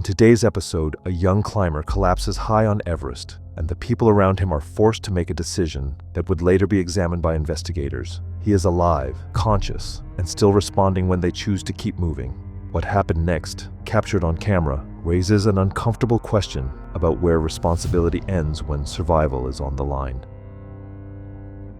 today's episode, a young climber collapses high on Everest, and the people around him are forced to make a decision that would later be examined by investigators. He is alive, conscious, and still responding when they choose to keep moving. What happened next, captured on camera, raises an uncomfortable question about where responsibility ends when survival is on the line.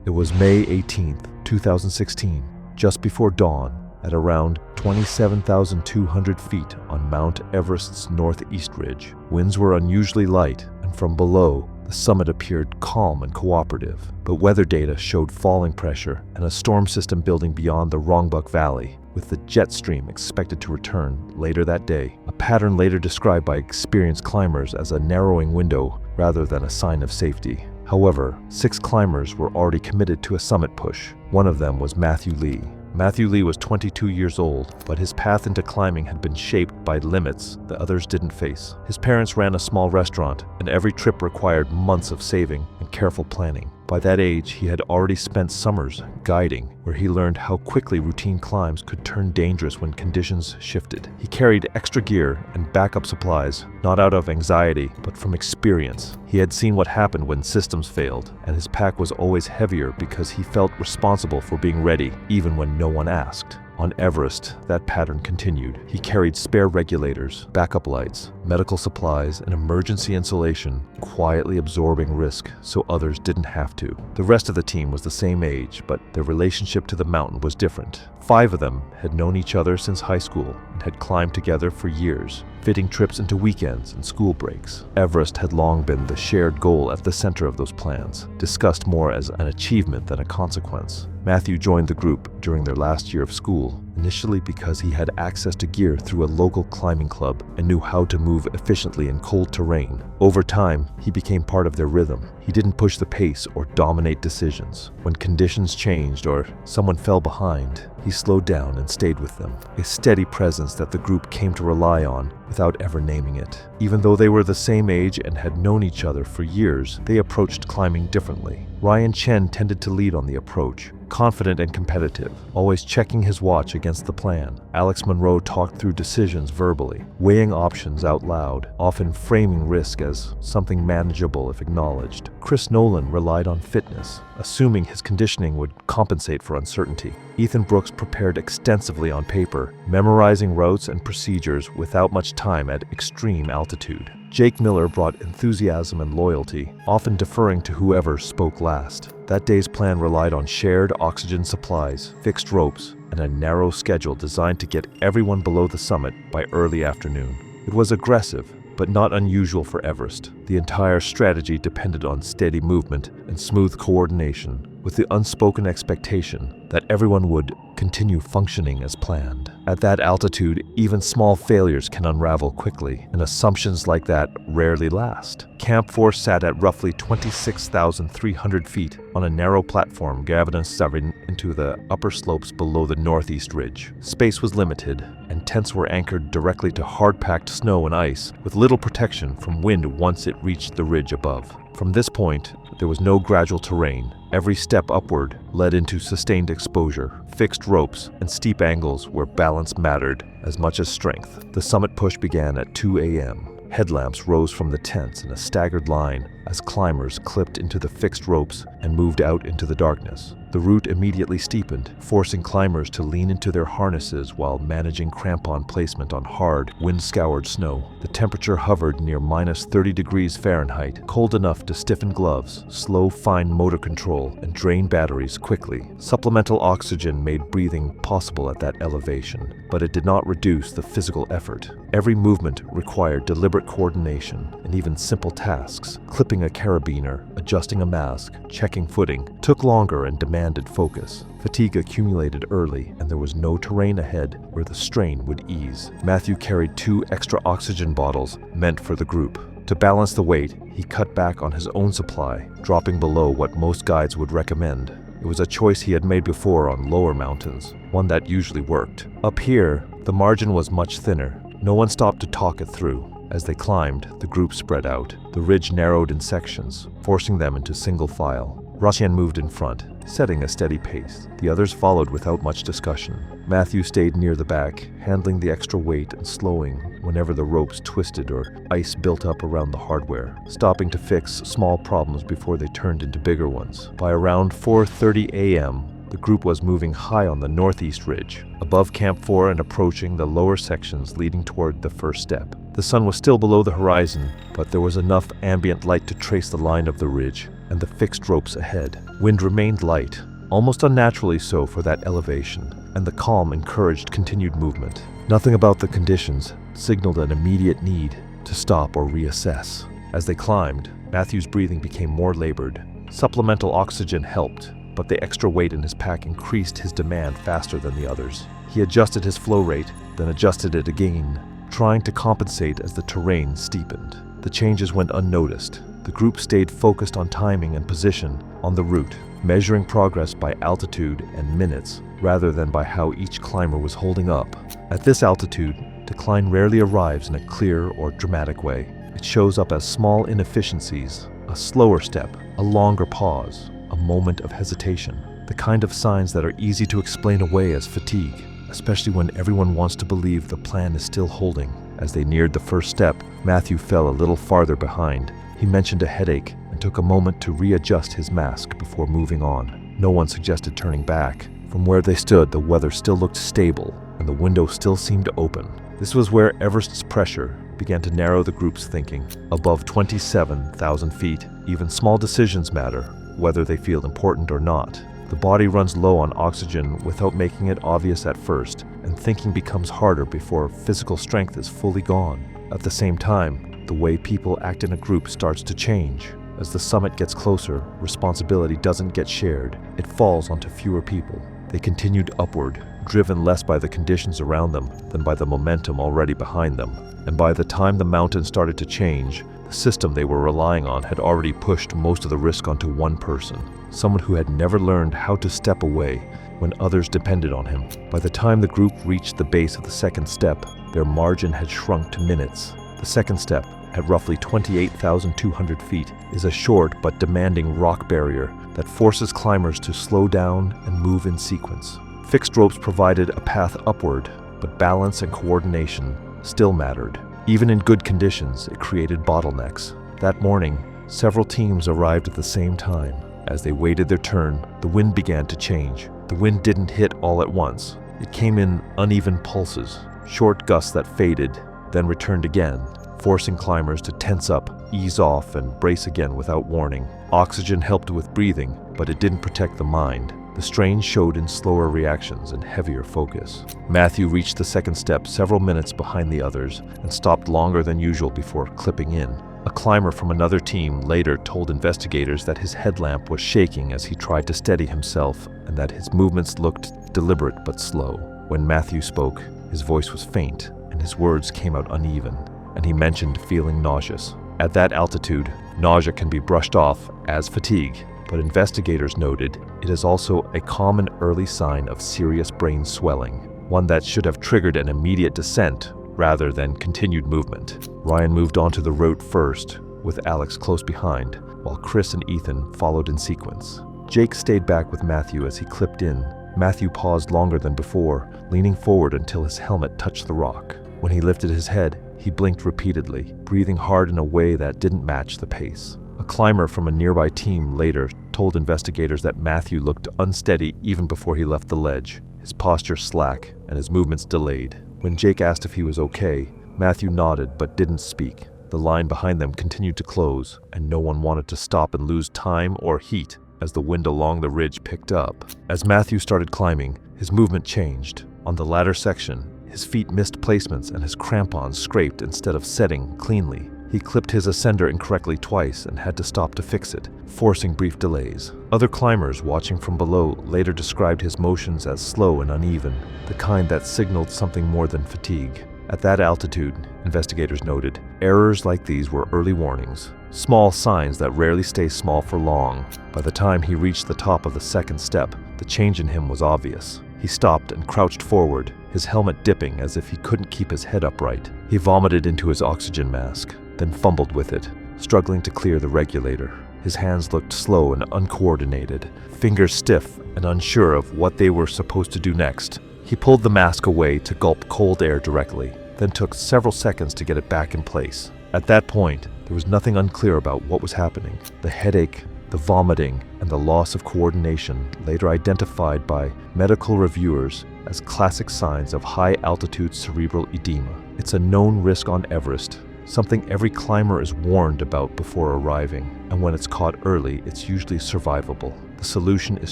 It was May 18th, 2016, just before dawn, at around 27,200 feet on Mount Everest's northeast ridge. Winds were unusually light, and from below, the summit appeared calm and cooperative. But weather data showed falling pressure and a storm system building beyond the Rongbuk Valley, with the jet stream expected to return later that day, a pattern later described by experienced climbers as a narrowing window rather than a sign of safety. However, 6 climbers were already committed to a summit push. One of them was Matthew Lee. Matthew Lee was 22 years old, but his path into climbing had been shaped by limits the others didn't face. His parents ran a small restaurant, and every trip required months of saving and careful planning. By that age, he had already spent summers guiding, where he learned how quickly routine climbs could turn dangerous when conditions shifted. He carried extra gear and backup supplies, not out of anxiety, but from experience. He had seen what happened when systems failed, and his pack was always heavier because he felt responsible for being ready, even when no one asked. On Everest, that pattern continued. He carried spare regulators, backup lights, medical supplies, and emergency insulation, quietly absorbing risk so others didn't have to. The rest of the team was the same age, but their relationship to the mountain was different. 5 of them had known each other since high school and had climbed together for years, fitting trips into weekends and school breaks. Everest had long been the shared goal at the center of those plans, discussed more as an achievement than a consequence. Matthew joined the group during their last year of school, initially because he had access to gear through a local climbing club and knew how to move efficiently in cold terrain. Over time, he became part of their rhythm. He didn't push the pace or dominate decisions. When conditions changed or someone fell behind, he slowed down and stayed with them, a steady presence that the group came to rely on without ever naming it. Even though they were the same age and had known each other for years, they approached climbing differently. Ryan Chen tended to lead on the approach, confident and competitive, always checking his watch against the plan. Alex Monroe talked through decisions verbally, weighing options out loud, often framing risk as something manageable if acknowledged. Chris Nolan relied on fitness, assuming his conditioning would compensate for uncertainty. Ethan Brooks prepared extensively on paper, memorizing routes and procedures without much time at extreme altitude. Jake Miller brought enthusiasm and loyalty, often deferring to whoever spoke last. That day's plan relied on shared oxygen supplies, fixed ropes, and a narrow schedule designed to get everyone below the summit by early afternoon. It was aggressive, but not unusual for Everest. The entire strategy depended on steady movement and smooth coordination, with the unspoken expectation that everyone would continue functioning as planned. At that altitude, even small failures can unravel quickly, and assumptions like that rarely last. Camp 4 sat at roughly 26,300 feet on a narrow platform gathered into the upper slopes below the northeast ridge. Space was limited, and tents were anchored directly to hard-packed snow and ice, with little protection from wind once it reached the ridge above. From this point, there was no gradual terrain. Every step upward led into sustained exposure, fixed ropes, and steep angles where balance mattered as much as strength. The summit push began at 2 a.m. Headlamps rose from the tents in a staggered line as climbers clipped into the fixed ropes and moved out into the darkness. The route immediately steepened, forcing climbers to lean into their harnesses while managing crampon placement on hard, wind-scoured snow. The temperature hovered near minus 30 degrees Fahrenheit, cold enough to stiffen gloves, slow fine motor control, and drain batteries quickly. Supplemental oxygen made breathing possible at that elevation, but it did not reduce the physical effort. Every movement required deliberate coordination, and even simple tasks, clipping a carabiner, adjusting a mask, checking footing, took longer and demanded focus. Fatigue accumulated early, and there was no terrain ahead where the strain would ease. Matthew carried 2 extra oxygen bottles meant for the group. To balance the weight, he cut back on his own supply, dropping below what most guides would recommend. It was a choice he had made before on lower mountains, one that usually worked. Up here, the margin was much thinner. No one stopped to talk it through. As they climbed, the group spread out. The ridge narrowed in sections, forcing them into single file. Russian moved in front, setting a steady pace. The others followed without much discussion. Matthew stayed near the back, handling the extra weight and slowing whenever the ropes twisted or ice built up around the hardware, stopping to fix small problems before they turned into bigger ones. By around 4:30 a.m., the group was moving high on the northeast ridge, above Camp 4 and approaching the lower sections leading toward the first step. The sun was still below the horizon, but there was enough ambient light to trace the line of the ridge and the fixed ropes ahead. Wind remained light, almost unnaturally so for that elevation, and the calm encouraged continued movement. Nothing about the conditions signaled an immediate need to stop or reassess. As they climbed, Matthew's breathing became more labored. Supplemental oxygen helped, but the extra weight in his pack increased his demand faster than the others. He adjusted his flow rate, then adjusted it again, trying to compensate as the terrain steepened. The changes went unnoticed. The group stayed focused on timing and position on the route, measuring progress by altitude and minutes rather than by how each climber was holding up. At this altitude, decline rarely arrives in a clear or dramatic way. It shows up as small inefficiencies, a slower step, a longer pause, a moment of hesitation, the kind of signs that are easy to explain away as fatigue, especially when everyone wants to believe the plan is still holding. As they neared the first step, Matthew fell a little farther behind. He mentioned a headache and took a moment to readjust his mask before moving on. No one suggested turning back. From where they stood, the weather still looked stable, and the window still seemed open. This was where Everest's pressure began to narrow the group's thinking. Above 27,000 feet, even small decisions matter, whether they feel important or not. The body runs low on oxygen without making it obvious at first, and thinking becomes harder before physical strength is fully gone. At the same time, the way people act in a group starts to change. As the summit gets closer, responsibility doesn't get shared. It falls onto fewer people. They continued upward, driven less by the conditions around them than by the momentum already behind them. And by the time the mountain started to change, the system they were relying on had already pushed most of the risk onto one person, someone who had never learned how to step away when others depended on him. By the time the group reached the base of the second step, their margin had shrunk to minutes. The second step, at roughly 28,200 feet, is a short but demanding rock barrier that forces climbers to slow down and move in sequence. Fixed ropes provided a path upward, but balance and coordination still mattered. Even in good conditions, it created bottlenecks. That morning, several teams arrived at the same time. As they waited their turn, the wind began to change. The wind didn't hit all at once. It came in uneven pulses, short gusts that faded, then returned again, forcing climbers to tense up, ease off, and brace again without warning. Oxygen helped with breathing, but it didn't protect the mind. The strain showed in slower reactions and heavier focus. Matthew reached the second step several minutes behind the others and stopped longer than usual before clipping in. A climber from another team later told investigators that his headlamp was shaking as he tried to steady himself and that his movements looked deliberate but slow. When Matthew spoke, his voice was faint and his words came out uneven, and he mentioned feeling nauseous. At that altitude, nausea can be brushed off as fatigue, but investigators noted it is also a common early sign of serious brain swelling, one that should have triggered an immediate descent rather than continued movement. Ryan moved onto the route first, with Alex close behind, while Chris and Ethan followed in sequence. Jake stayed back with Matthew as he clipped in. Matthew paused longer than before, leaning forward until his helmet touched the rock. When he lifted his head, he blinked repeatedly, breathing hard in a way that didn't match the pace. A climber from a nearby team later told investigators that Matthew looked unsteady even before he left the ledge, his posture slack and his movements delayed. When Jake asked if he was okay, Matthew nodded but didn't speak. The line behind them continued to close, and no one wanted to stop and lose time or heat as the wind along the ridge picked up. As Matthew started climbing, his movement changed. On the latter section, his feet missed placements and his crampons scraped instead of setting cleanly. He clipped his ascender incorrectly twice and had to stop to fix it, forcing brief delays. Other climbers watching from below later described his motions as slow and uneven, the kind that signaled something more than fatigue. At that altitude, investigators noted, errors like these were early warnings, small signs that rarely stay small for long. By the time he reached the top of the second step, the change in him was obvious. He stopped and crouched forward, his helmet dipping as if he couldn't keep his head upright. He vomited into his oxygen mask, then fumbled with it, struggling to clear the regulator. His hands looked slow and uncoordinated, fingers stiff and unsure of what they were supposed to do next. He pulled the mask away to gulp cold air directly, then took several seconds to get it back in place. At that point, there was nothing unclear about what was happening. The headache, the vomiting, and the loss of coordination, later identified by medical reviewers as classic signs of high-altitude cerebral edema. It's a known risk on Everest, something every climber is warned about before arriving, and when it's caught early, it's usually survivable. The solution is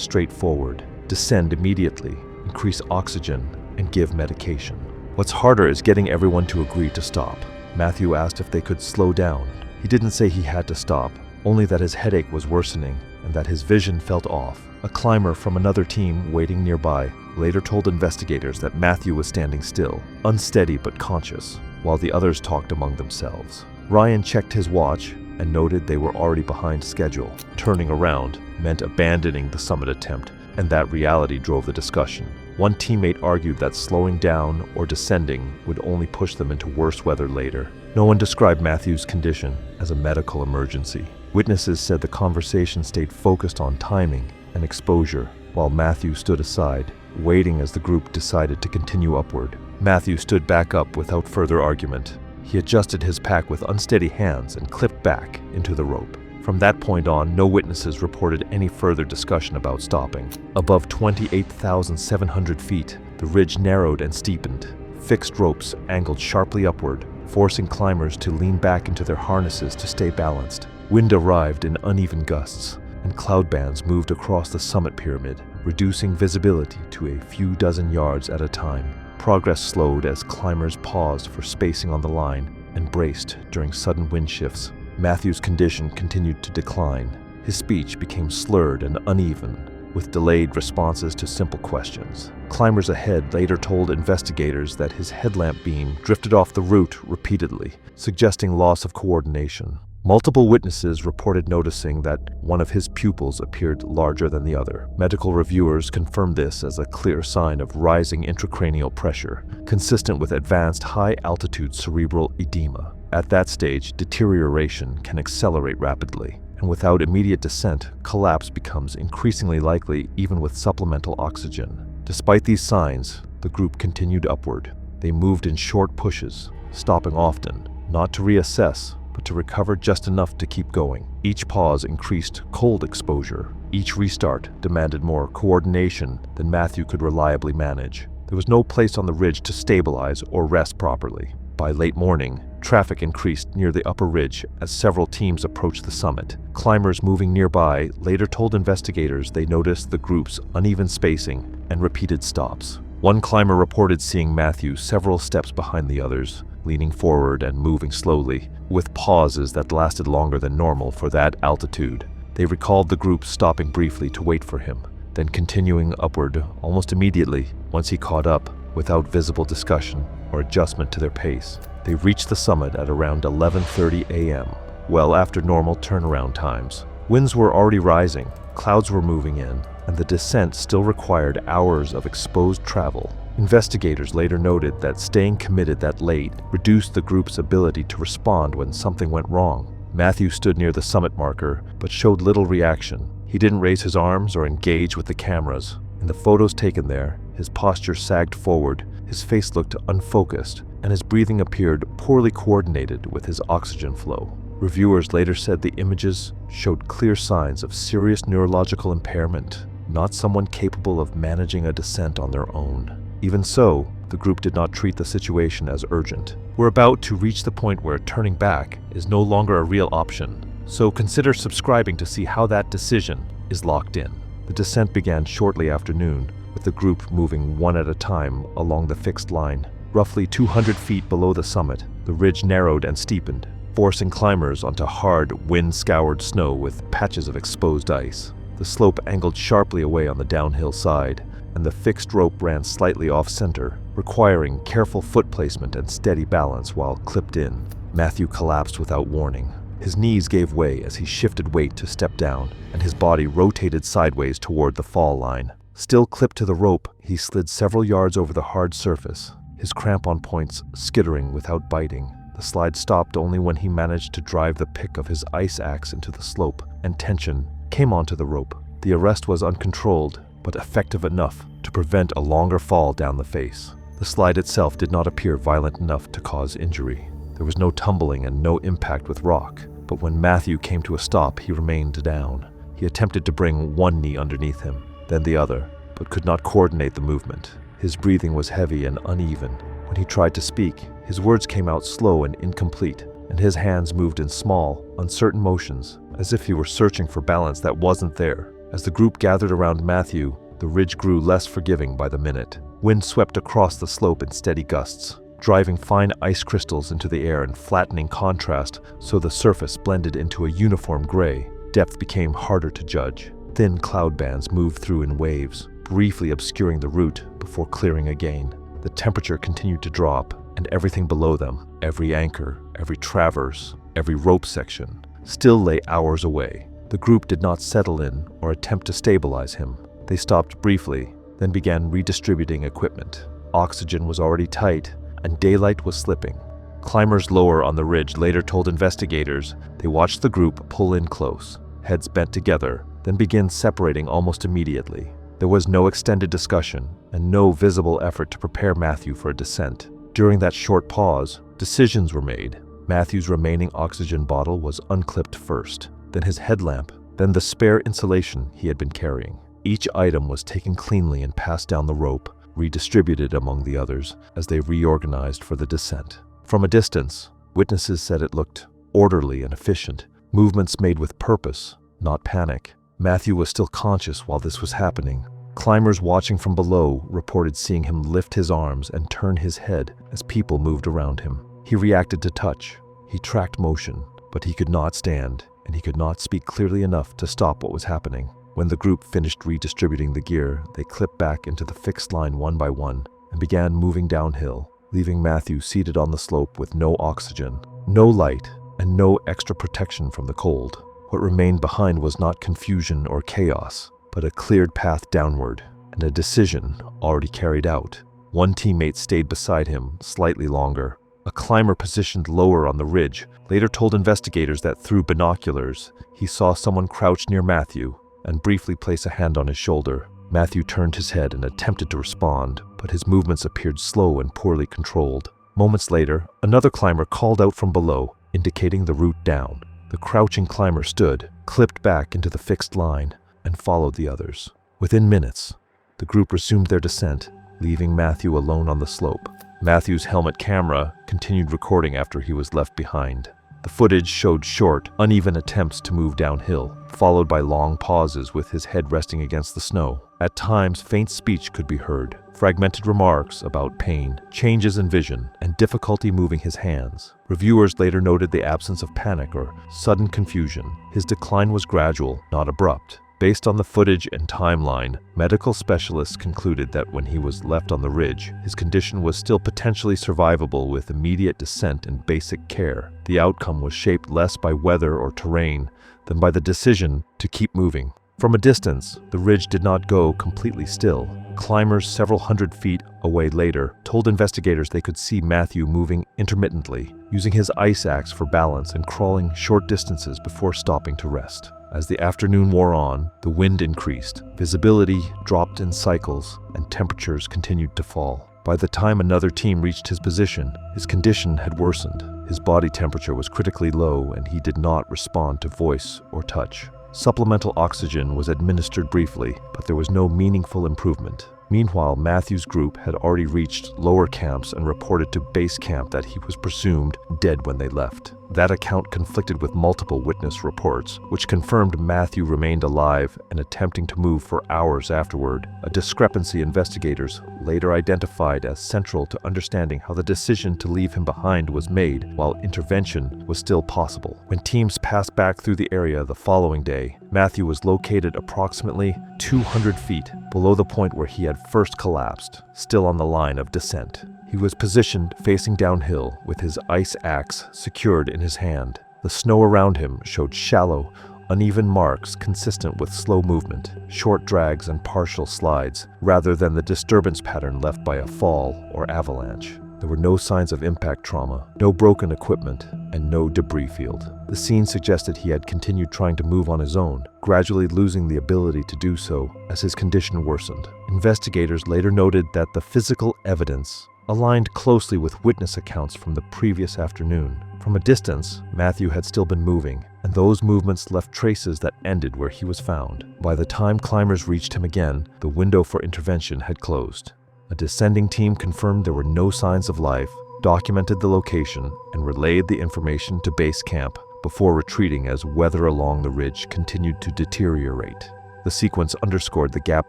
straightforward. Descend immediately, increase oxygen, and give medication. What's harder is getting everyone to agree to stop. Matthew asked if they could slow down. He didn't say he had to stop, only that his headache was worsening and that his vision felt off. A climber from another team waiting nearby later told investigators that Matthew was standing still, unsteady but conscious, while the others talked among themselves. Ryan checked his watch and noted they were already behind schedule. Turning around meant abandoning the summit attempt, and that reality drove the discussion. One teammate argued that slowing down or descending would only push them into worse weather later. No one described Matthew's condition as a medical emergency. Witnesses said the conversation stayed focused on timing and exposure, while Matthew stood aside, waiting as the group decided to continue upward. Matthew stood back up without further argument. He adjusted his pack with unsteady hands and clipped back into the rope. From that point on, no witnesses reported any further discussion about stopping. Above 28,700 feet, the ridge narrowed and steepened. Fixed ropes angled sharply upward, forcing climbers to lean back into their harnesses to stay balanced. Wind arrived in uneven gusts, and cloud bands moved across the summit pyramid, reducing visibility to a few dozen yards at a time. Progress slowed as climbers paused for spacing on the line and braced during sudden wind shifts. Matthew's condition continued to decline. His speech became slurred and uneven, with delayed responses to simple questions. Climbers ahead later told investigators that his headlamp beam drifted off the route repeatedly, suggesting loss of coordination. Multiple witnesses reported noticing that one of his pupils appeared larger than the other. Medical reviewers confirmed this as a clear sign of rising intracranial pressure, consistent with advanced high-altitude cerebral edema. At that stage, deterioration can accelerate rapidly, and without immediate descent, collapse becomes increasingly likely even with supplemental oxygen. Despite these signs, the group continued upward. They moved in short pushes, stopping often, not to reassess, but to recover just enough to keep going. Each pause increased cold exposure. Each restart demanded more coordination than Matthew could reliably manage. There was no place on the ridge to stabilize or rest properly. By late morning, traffic increased near the upper ridge as several teams approached the summit. Climbers moving nearby later told investigators they noticed the group's uneven spacing and repeated stops. One climber reported seeing Matthew several steps behind the others, leaning forward and moving slowly, with pauses that lasted longer than normal for that altitude. They recalled the group stopping briefly to wait for him, then continuing upward almost immediately once he caught up, without visible discussion or adjustment to their pace. They reached the summit at around 11:30 a.m., well after normal turnaround times. Winds were already rising, clouds were moving in, and the descent still required hours of exposed travel. Investigators later noted that staying committed that late reduced the group's ability to respond when something went wrong. Matthew stood near the summit marker, but showed little reaction. He didn't raise his arms or engage with the cameras. In the photos taken there, his posture sagged forward, his face looked unfocused, and his breathing appeared poorly coordinated with his oxygen flow. Reviewers later said the images showed clear signs of serious neurological impairment, not someone capable of managing a descent on their own. Even so, the group did not treat the situation as urgent. We're about to reach the point where turning back is no longer a real option, so consider subscribing to see how that decision is locked in. The descent began shortly after noon, with the group moving one at a time along the fixed line. Roughly 200 feet below the summit, the ridge narrowed and steepened, forcing climbers onto hard, wind-scoured snow with patches of exposed ice. The slope angled sharply away on the downhill side, and the fixed rope ran slightly off-center, requiring careful foot placement and steady balance while clipped in. Matthew collapsed without warning. His knees gave way as he shifted weight to step down, and his body rotated sideways toward the fall line. Still clipped to the rope, he slid several yards over the hard surface, his crampon points skittering without biting. The slide stopped only when he managed to drive the pick of his ice axe into the slope, and tension came onto the rope. The arrest was uncontrolled, but effective enough to prevent a longer fall down the face. The slide itself did not appear violent enough to cause injury. There was no tumbling and no impact with rock, but when Matthew came to a stop, he remained down. He attempted to bring one knee underneath him, then the other, but could not coordinate the movement. His breathing was heavy and uneven. When he tried to speak, his words came out slow and incomplete, and his hands moved in small, uncertain motions, as if he were searching for balance that wasn't there. As the group gathered around Matthew, the ridge grew less forgiving by the minute. Wind swept across the slope in steady gusts, driving fine ice crystals into the air and flattening contrast so the surface blended into a uniform gray. Depth became harder to judge. Thin cloud bands moved through in waves, briefly obscuring the route before clearing again. The temperature continued to drop, and everything below them, every anchor, every traverse, every rope section, still lay hours away. The group did not settle in or attempt to stabilize him. They stopped briefly, then began redistributing equipment. Oxygen was already tight, and daylight was slipping. Climbers lower on the ridge later told investigators they watched the group pull in close, heads bent together, then begin separating almost immediately. There was no extended discussion and no visible effort to prepare Matthew for a descent. During that short pause, decisions were made. Matthew's remaining oxygen bottle was unclipped first, then his headlamp, then the spare insulation he had been carrying. Each item was taken cleanly and passed down the rope, redistributed among the others as they reorganized for the descent. From a distance, witnesses said it looked orderly and efficient, movements made with purpose, not panic. Matthew was still conscious while this was happening. Climbers watching from below reported seeing him lift his arms and turn his head as people moved around him. He reacted to touch. He tracked motion, but he could not stand, and he could not speak clearly enough to stop what was happening. When the group finished redistributing the gear, they clipped back into the fixed line one by one and began moving downhill, leaving Matthew seated on the slope with no oxygen, no light, and no extra protection from the cold. What remained behind was not confusion or chaos, but a cleared path downward, and a decision already carried out. One teammate stayed beside him slightly longer. A climber positioned lower on the ridge later told investigators that through binoculars, he saw someone crouch near Matthew and briefly place a hand on his shoulder. Matthew turned his head and attempted to respond, but his movements appeared slow and poorly controlled. Moments later, another climber called out from below, indicating the route down. The crouching climber stood, clipped back into the fixed line, and followed the others. Within minutes, the group resumed their descent, leaving Matthew alone on the slope. Matthew's helmet camera continued recording after he was left behind. The footage showed short, uneven attempts to move downhill, followed by long pauses with his head resting against the snow. At times, faint speech could be heard, fragmented remarks about pain, changes in vision, and difficulty moving his hands. Reviewers later noted the absence of panic or sudden confusion. His decline was gradual, not abrupt. Based on the footage and timeline, medical specialists concluded that when he was left on the ridge, his condition was still potentially survivable with immediate descent and basic care. The outcome was shaped less by weather or terrain than by the decision to keep moving. From a distance, the ridge did not go completely still. Climbers several hundred feet away later told investigators they could see Matthew moving intermittently, using his ice axe for balance and crawling short distances before stopping to rest. As the afternoon wore on, the wind increased, visibility dropped in cycles, and temperatures continued to fall. By the time another team reached his position, his condition had worsened. His body temperature was critically low, and he did not respond to voice or touch. Supplemental oxygen was administered briefly, but there was no meaningful improvement. Meanwhile, Matthew's group had already reached lower camps and reported to base camp that he was presumed dead when they left. That account conflicted with multiple witness reports, which confirmed Matthew remained alive and attempting to move for hours afterward, a discrepancy investigators later identified as central to understanding how the decision to leave him behind was made while intervention was still possible. When teams passed back through the area the following day, Matthew was located approximately 200 feet below the point where he had first collapsed, still on the line of descent. He was positioned facing downhill with his ice axe secured in his hand. The snow around him showed shallow, uneven marks consistent with slow movement, short drags and partial slides, rather than the disturbance pattern left by a fall or avalanche. There were no signs of impact trauma, no broken equipment, and no debris field. The scene suggested he had continued trying to move on his own, gradually losing the ability to do so as his condition worsened. Investigators later noted that the physical evidence aligned closely with witness accounts from the previous afternoon. From a distance, Matthew had still been moving, and those movements left traces that ended where he was found. By the time climbers reached him again, the window for intervention had closed. A descending team confirmed there were no signs of life, documented the location, and relayed the information to base camp before retreating as weather along the ridge continued to deteriorate. The sequence underscored the gap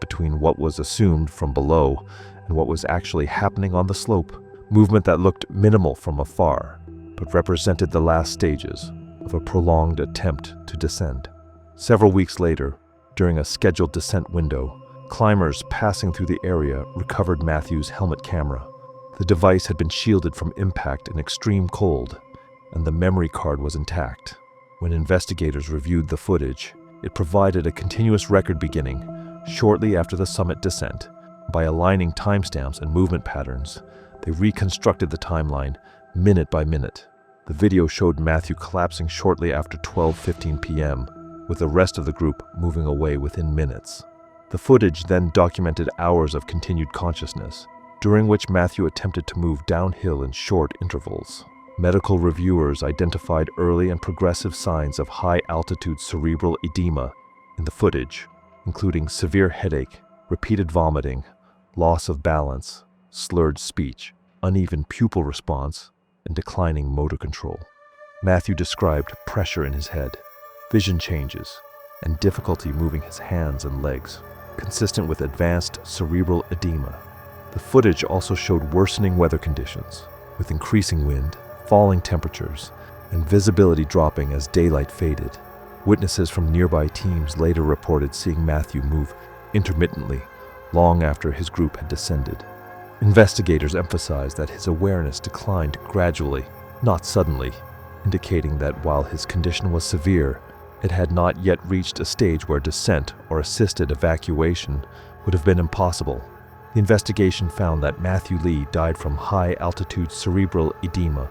between what was assumed from below and what was actually happening on the slope, movement that looked minimal from afar, but represented the last stages of a prolonged attempt to descend. Several weeks later, during a scheduled descent window, climbers passing through the area recovered Matthew's helmet camera. The device had been shielded from impact in extreme cold, and the memory card was intact. When investigators reviewed the footage, it provided a continuous record beginning shortly after the summit descent. By aligning timestamps and movement patterns, they reconstructed the timeline minute by minute. The video showed Matthew collapsing shortly after 12:15 p.m., with the rest of the group moving away within minutes. The footage then documented hours of continued consciousness, during which Matthew attempted to move downhill in short intervals. Medical reviewers identified early and progressive signs of high-altitude cerebral edema in the footage, including severe headache, repeated vomiting, loss of balance, slurred speech, uneven pupil response, and declining motor control. Matthew described pressure in his head, vision changes, and difficulty moving his hands and legs, consistent with advanced cerebral edema. The footage also showed worsening weather conditions, with increasing wind, falling temperatures, and visibility dropping as daylight faded. Witnesses from nearby teams later reported seeing Matthew move intermittently long after his group had descended. Investigators emphasized that his awareness declined gradually, not suddenly, indicating that while his condition was severe, it had not yet reached a stage where descent or assisted evacuation would have been impossible. The investigation found that Matthew Lee died from high-altitude cerebral edema,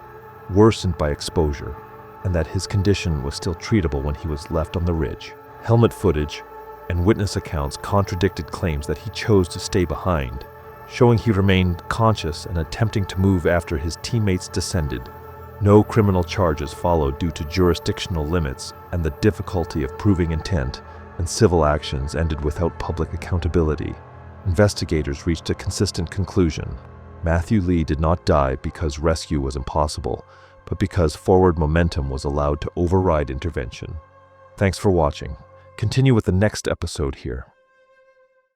worsened by exposure, and that his condition was still treatable when he was left on the ridge. Helmet footage and witness accounts contradicted claims that he chose to stay behind, showing he remained conscious and attempting to move after his teammates descended. No criminal charges followed due to jurisdictional limits and the difficulty of proving intent, and civil actions ended without public accountability. Investigators reached a consistent conclusion. Matthew Lee did not die because rescue was impossible, but because forward momentum was allowed to override intervention. Thanks for watching. Continue with the next episode here.